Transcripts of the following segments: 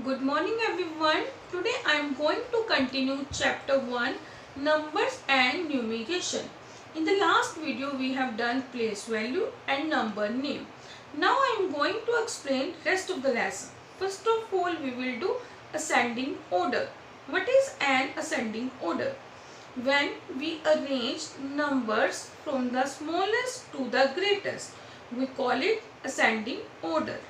Good morning everyone. Today I am going to continue chapter 1 numbers and numeration. In the last video we have done place value and number name. Now I am going to explain rest of the lesson. First of all we will do ascending order. What is an ascending order? When we arrange numbers from the smallest to the greatest, we call it ascending order.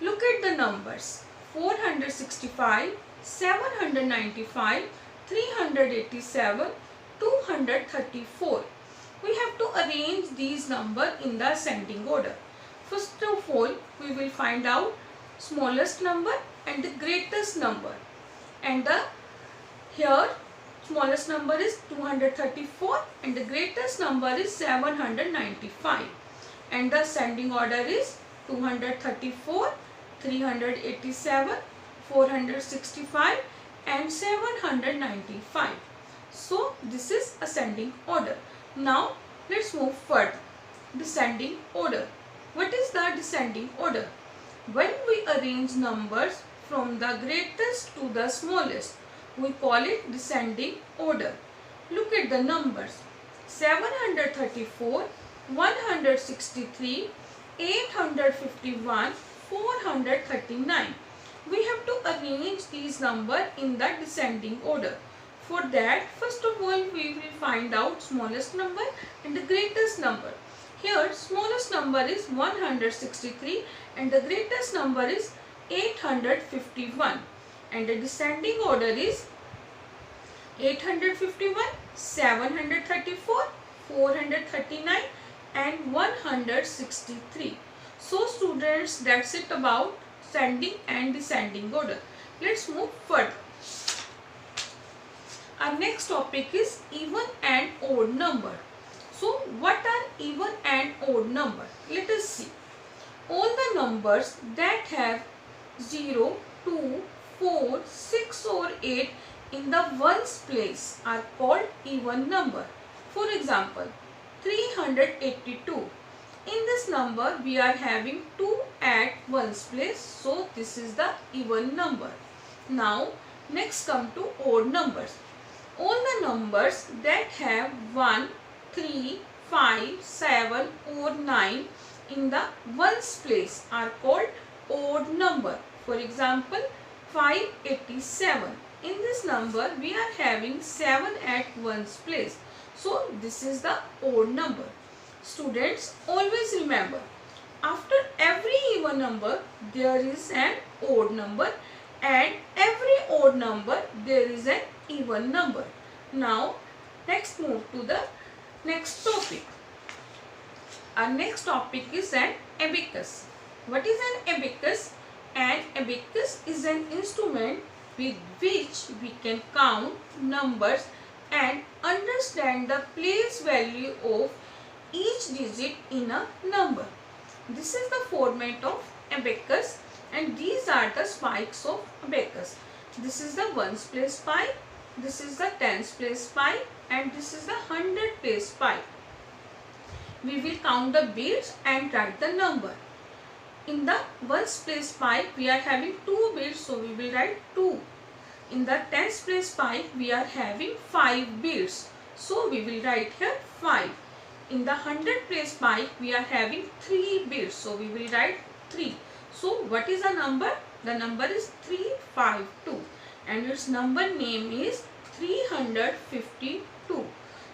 Look at the numbers 465, 795, 387, 234. We have to arrange these numbers in the ascending order. First of all, we will find out smallest number and the greatest number. And here smallest number is 234 and the greatest number is 795. And the ascending order is 234, 387, 465 and 795. So this is ascending order. Now let's move further. Descending order. What is the descending order? When we arrange numbers from the greatest to the smallest, we call it descending order. Look at the numbers 734, 163, 851, 439. We have to arrange these numbers in the descending order. For that, first of all, we will find out smallest number and the greatest number. Here, smallest number is 163 and the greatest number is 851. And the descending order is 851, 734, 439 and 163. So students, that's it about ascending and descending order. Let's move further. Our next topic is even and odd number. So what are even and odd number? Let us see. All the numbers that have 0, 2, 4, 6 or 8 in the ones place are called even number. For example, 382. In this number we are having 2 at ones place, so this is the even number. Now next come to odd numbers. All the numbers that have 1, 3, 5, 7 or 9 in the ones place are called odd number. For example, 587. In this number we are having 7 at ones place, so this is the odd number. Students, always remember, after every even number there is an odd number and every odd number there is an even number. Now let's move to the next topic. Our next topic is an abacus. What is an abacus? An abacus is an instrument with which we can count numbers and understand the place value of each digit in a number. This is the format of abacus and these are the spikes of abacus. This is the ones place spike, this is the tens place spike and this is the 100 place spike. We will count the beads and write the number. In the ones place spike we are having 2 beads, so we will write 2. In the tens place spike we are having 5 beads, so we will write here 5. In the 100 place spike we are having 3 beads, so we will write 3. So what is the number? The number is 352 and its number name is 352.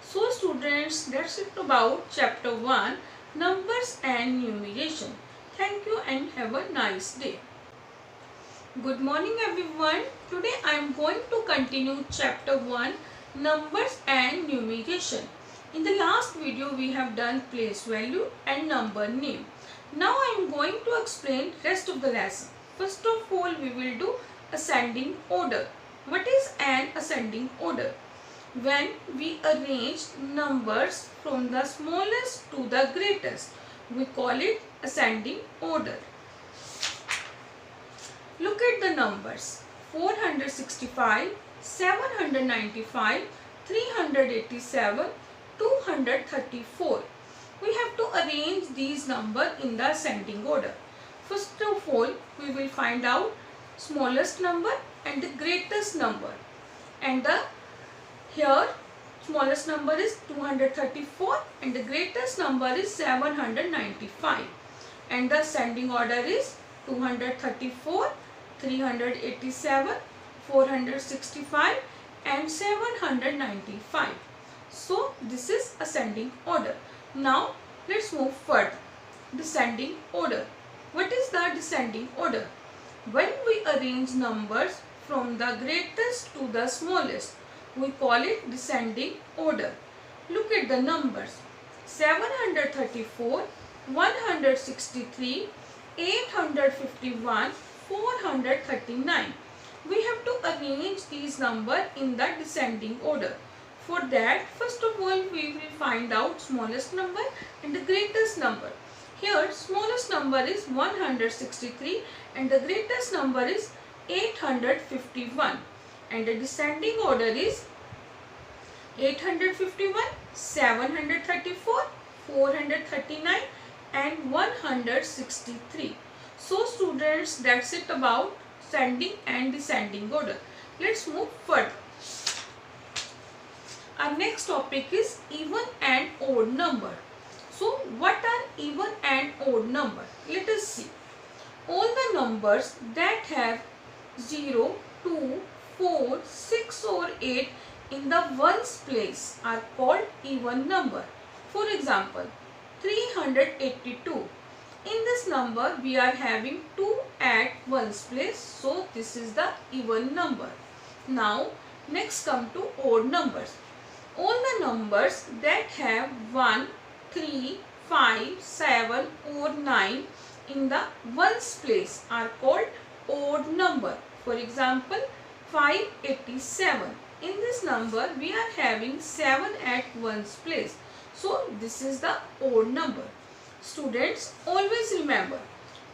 So students, that's it about chapter 1 numbers and numeration. Thank you and have a nice day. Good morning everyone. Today I am going to continue chapter 1 numbers and numeration. In the last video we have done place value and number name. Now I am going to explain rest of the lesson. First of all we will do ascending order. What is an ascending order? When we arrange numbers from the smallest to the greatest, we call it ascending order. Look at the numbers 465, 795, 387, 234. We have to arrange these numbers in the ascending order. First of all, we will find out smallest number and the greatest number. And the here smallest number is 234 and the greatest number is 795. And the ascending order is 234, 387, 465 and 795. So this is ascending order. Now let's move further. Descending order. What is the descending order? When we arrange numbers from the greatest to the smallest, we call it descending order. Look at the numbers. 734, 163, 851, 439. We have to arrange these numbers in the descending order. For that, first of all, we will find out smallest number and the greatest number. Here, smallest number is 163 and the greatest number is 851. And the descending order is 851, 734, 439 and 163. So students, that's it about ascending and descending order. Let's move further. Our next topic is even and odd number. So what are even and odd number? Let us see. All the numbers that have 0, 2, 4, 6 or 8 in the ones place are called even number. For example, 382. In this number we are having 2 at ones place, so this is the even number. Now next come to odd numbers. All the numbers that have 1, 3, 5, 7 or 9 in the ones place are called odd number. For example, 587. In this number we are having 7 at ones place. So this is the odd number. Students, always remember,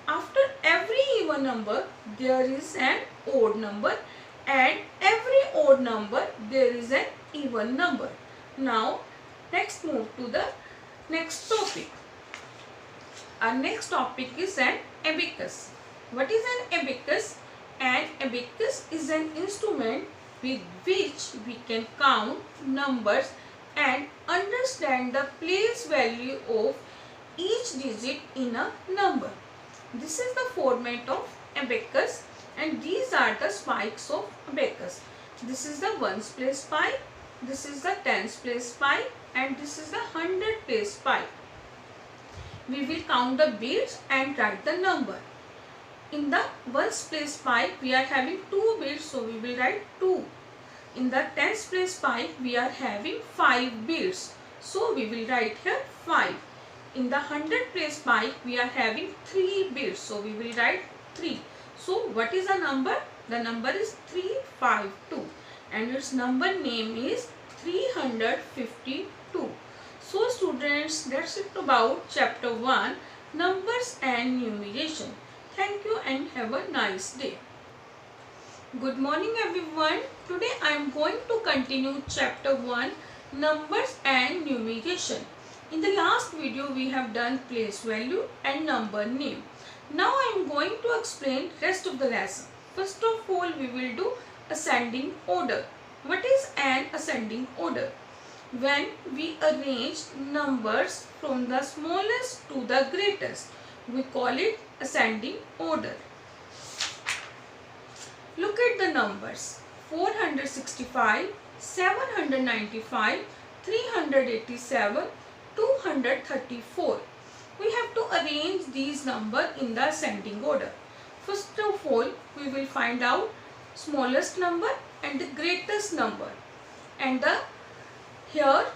after every even number there is an odd number and every odd number there is an even number. Now let's move to the next topic. Our next topic is an abacus. What is an abacus? An abacus is an instrument with which we can count numbers and understand the place value of each digit in a number. This is the format of abacus and these are the spikes of abacus. This is the ones place spike, this is the tens place spike and this is the 100 place spike. We will count the beads and write the number. In the ones place spike we are having 2 beads, so we will write 2. In the tens place spike we are having 5 beads, so we will write here 5. In the 100 place spike we are having 3 beads, so we will write 3. So what is the number? The number is 352 and its number name is 352. So students, that's it about chapter 1, numbers and numeration. Thank you and have a nice day. Good morning everyone. Today I am going to continue chapter 1, numbers and numeration. In the last video we have done place value and number name. Now I am going to explain rest of the lesson. First of all, we will do ascending order. What is an ascending order? When we arrange numbers from the smallest to the greatest, we call it ascending order. Look at the numbers. 465, 795, 387, 234. We have to arrange these numbers in the ascending order. First of all, we will find out smallest number and the greatest number. And here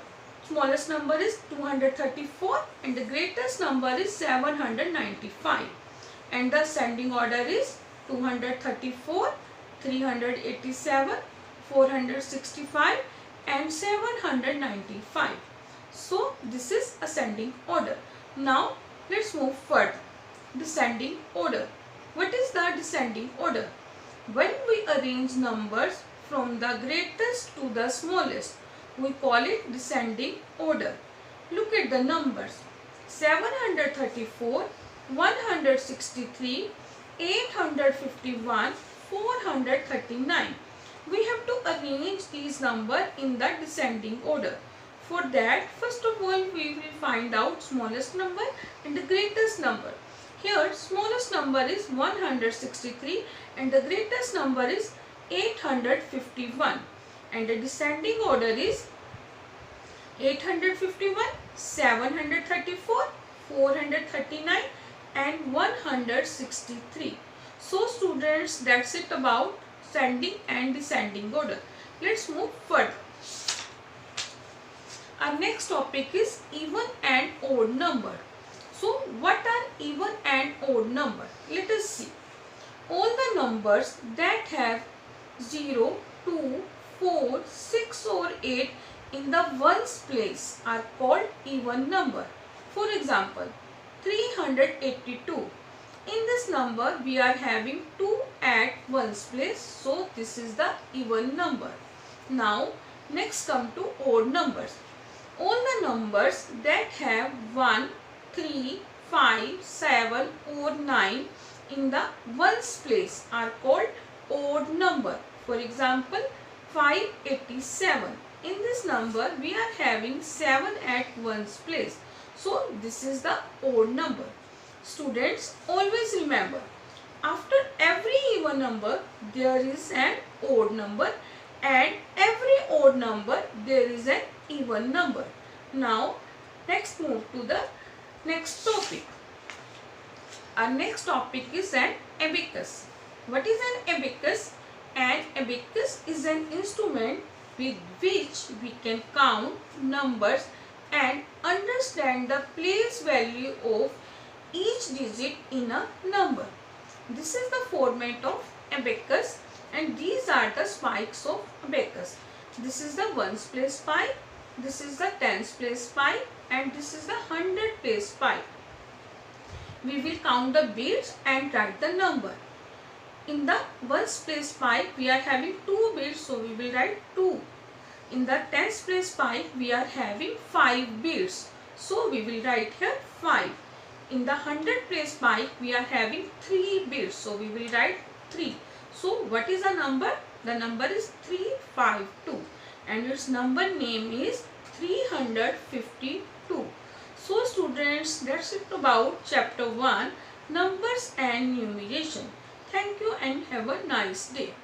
smallest number is 234 and the greatest number is 795. And the ascending order is 234, 387, 465 and 795. So this is ascending order. Now let's move further. Descending order. What is the descending order? When we arrange numbers from the greatest to the smallest, we call it descending order. Look at the numbers. 734, 163, 851, 439. We have to arrange these numbers in the descending order. For that, first of all, we will find out smallest number and the greatest number. Here, smallest number is 163 and the greatest number is 851. And the descending order is 851, 734, 439 and 163. So students, that's it about ascending and descending order. Let's move further. Our next topic is even and odd number. So what are even and odd number? Let us see. All the numbers that have 0, 2, 4, 6 or 8 in the ones place are called even number. For example, 382. In this number we are having 2 at ones place, so this is the even number. Now next come to odd numbers. All the numbers that have 1, 3, 5, 7 or 9 in the ones place are called odd number. For example, 587. In this number we are having 7 at ones place. So this is the odd number. Students, always remember, after every even number there is an odd number and every odd number there is an even number. Now let's move to the next topic. Our next topic is an abacus. What is an abacus? An abacus is an instrument with which we can count numbers and understand the place value of each digit in a number. This is the format of abacus and these are the spikes of abacus. This is the ones place spike, this is the tens place spike and this is the 100 place spike. We will count the beads and write the number. In the ones place spike we are having 2 beads, so we will write 2. In the tens place spike we are having 5 beads, so we will write here 5. In the 100 place spike we are having 3 beads, so we will write 3. So what is the number? The number is 352 and its number name is 352. So students, that's it about chapter 1, numbers and numeration. Thank you and have a nice day.